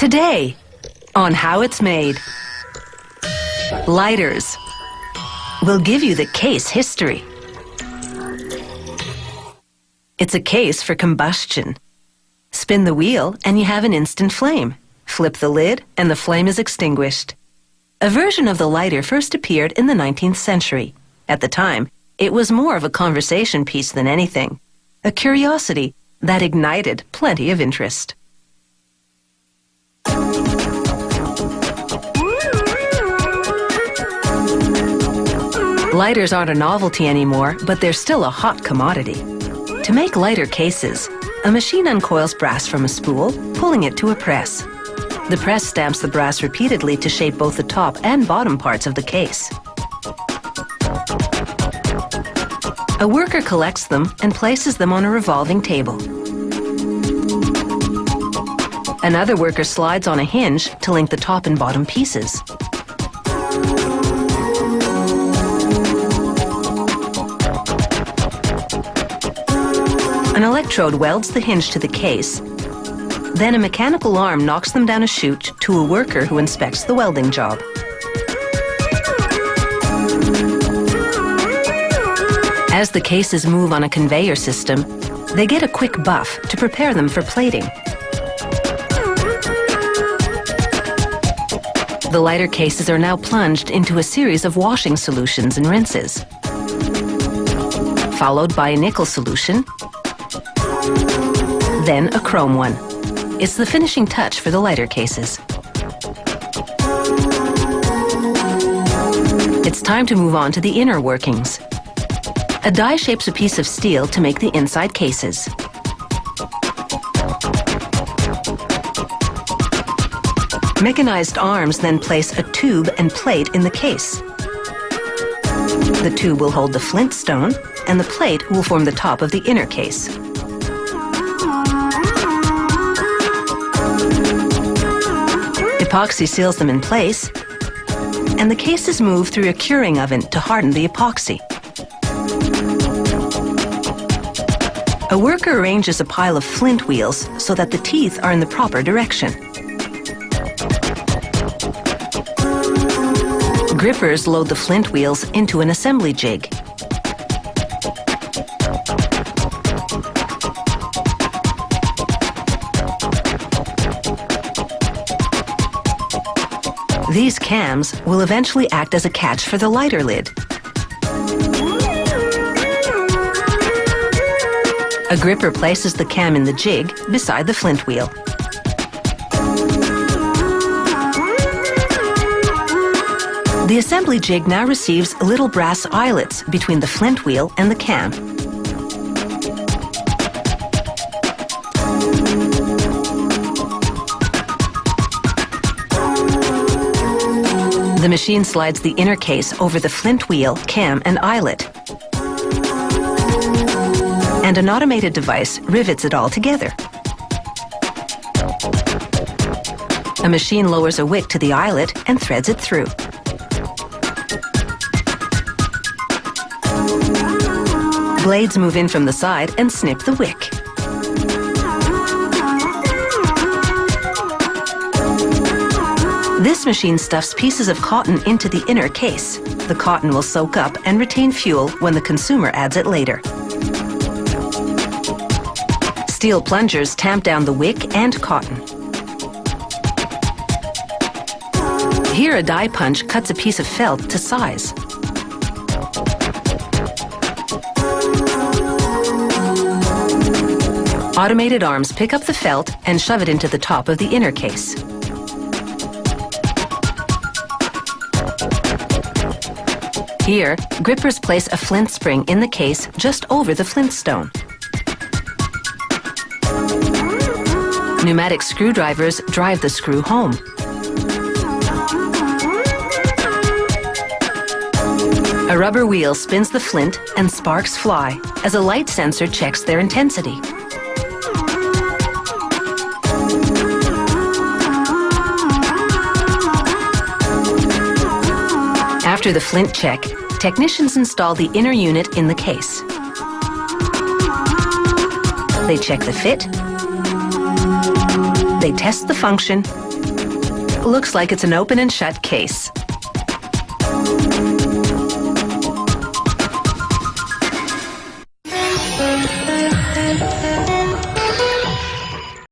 Today, on How It's Made. Lighters. We'll give you the case history. It's a case for combustion. Spin the wheel and you have an instant flame. Flip the lid and the flame is extinguished. A version of the lighter first appeared in the 19th century. At the time, it was more of a conversation piece than anything, a curiosity that ignited plenty of interest. Lighters aren't a novelty anymore, but they're still a hot commodity. To make lighter cases, a machine uncoils brass from a spool, pulling it to a press. The press stamps the brass repeatedly to shape both the top and bottom parts of the case. A worker collects them and places them on a revolving table. Another worker slides on a hinge to link the top and bottom pieces. An electrode welds the hinge to the case. Then a mechanical arm knocks them down a chute to a worker who inspects the welding job. As the cases move on a conveyor system, they get a quick buff to prepare them for plating. The lighter cases are now plunged into a series of washing solutions and rinses, followed by a nickel solution, then a chrome one. It's the finishing touch for the lighter cases. It's time to move on to the inner workings. A die shapes a piece of steel to make the inside cases. Mechanized arms then place a tube and plate in the case. The tube will hold the flint stone, and the plate will form the top of the inner case. Epoxy seals them in place, and the cases move through a curing oven to harden the epoxy. A worker arranges a pile of flint wheels so that the teeth are in the proper direction. Grippers load the flint wheels into an assembly jig. These cams will eventually act as a catch for the lighter lid. A gripper places the cam in the jig beside the flint wheel. The assembly jig now receives little brass eyelets between the flint wheel and the cam. The machine slides the inner case over the flint wheel, cam, and eyelet. And an automated device rivets it all together. A machine lowers a wick to the eyelet and threads it through. Blades move in from the side and snip the wick. This machine stuffs pieces of cotton into the inner case. The cotton will soak up and retain fuel when the consumer adds it later. Steel plungers tamp down the wick and cotton. Here a die punch cuts a piece of felt to size. Automated arms pick up the felt and shove it into the top of the inner case. Here, grippers place a flint spring in the case just over the flint stone. Pneumatic screwdrivers drive the screw home. A rubber wheel spins the flint and sparks fly as a light sensor checks their intensity. After the flint check, technicians install the inner unit in the case. They check the fit, they test the function, looks like it's an open and shut case.